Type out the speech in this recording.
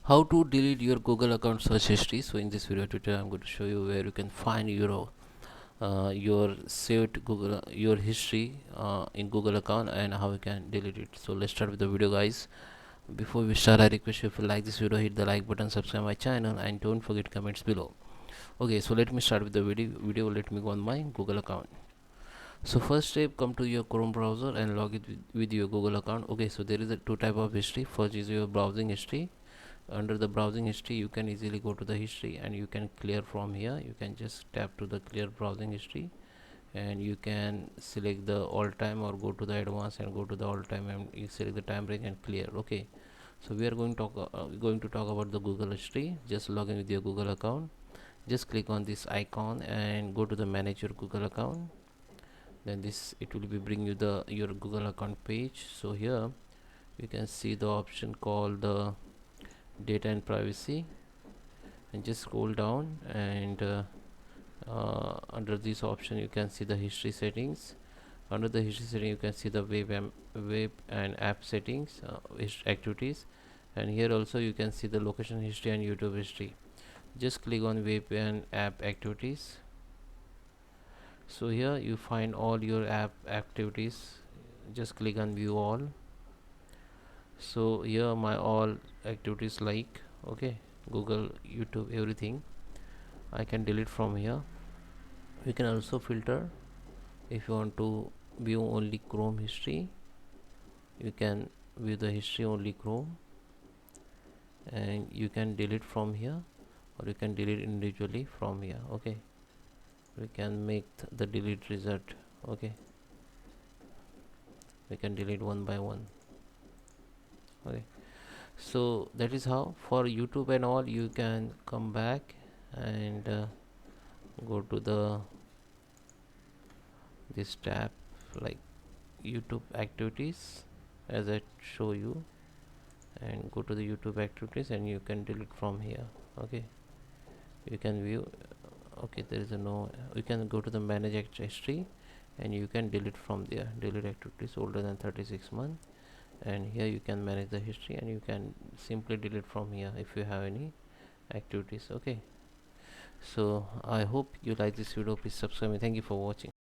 How to delete your Google account search history. So in this video tutorial I'm going to show you where you can find your saved Google your history in Google account and how you can delete it. So let's start with the video, guys. Before we start, I request you, if you like this video, hit the like button, subscribe my channel, and don't forget comments below. Okay, so let me start with the video. Let me go on my Google account. So first step, come to your Chrome browser and log it with your Google account. Okay, so there is a two type of history. First is your browsing history. Under the browsing history you can easily go to the history and you can clear from here. You can just tap to the clear browsing history and you can select the all time or go to the advanced and go to the all time and you select the time range and clear. Okay, so we are going to talk about the Google history. Just log in with your Google account. Just click on this icon and go to the manage your Google account. Then this it will be bring you the your Google account page. So here you can see the option called the data and privacy, and just scroll down and under this option you can see the history settings. Under the history setting you can see the web and app settings, activities, and here also you can see the location history and YouTube history. Just click on web and app activities. So here you find all your app activities. Just click on view all. So here my all activities, like okay, Google, YouTube, everything I can delete from here. You can also filter. If you want to view only Chrome history, you can view the history only Chrome, and you can delete from here, or you can delete individually from here. Okay, we can make the delete result. Okay, we can delete one by one. Okay, so that is how for YouTube and all. You can come back and go to the this tab like YouTube activities, as I show you, and go to the YouTube activities and you can delete from here. Okay, you can view. Okay, there is a no. You can go to the manage history and you can delete from there. Delete activities older than 36 months, and here you can manage the history and you can simply delete from here if you have any activities. Okay, so I hope you like this video. Please subscribe me. Thank you for watching.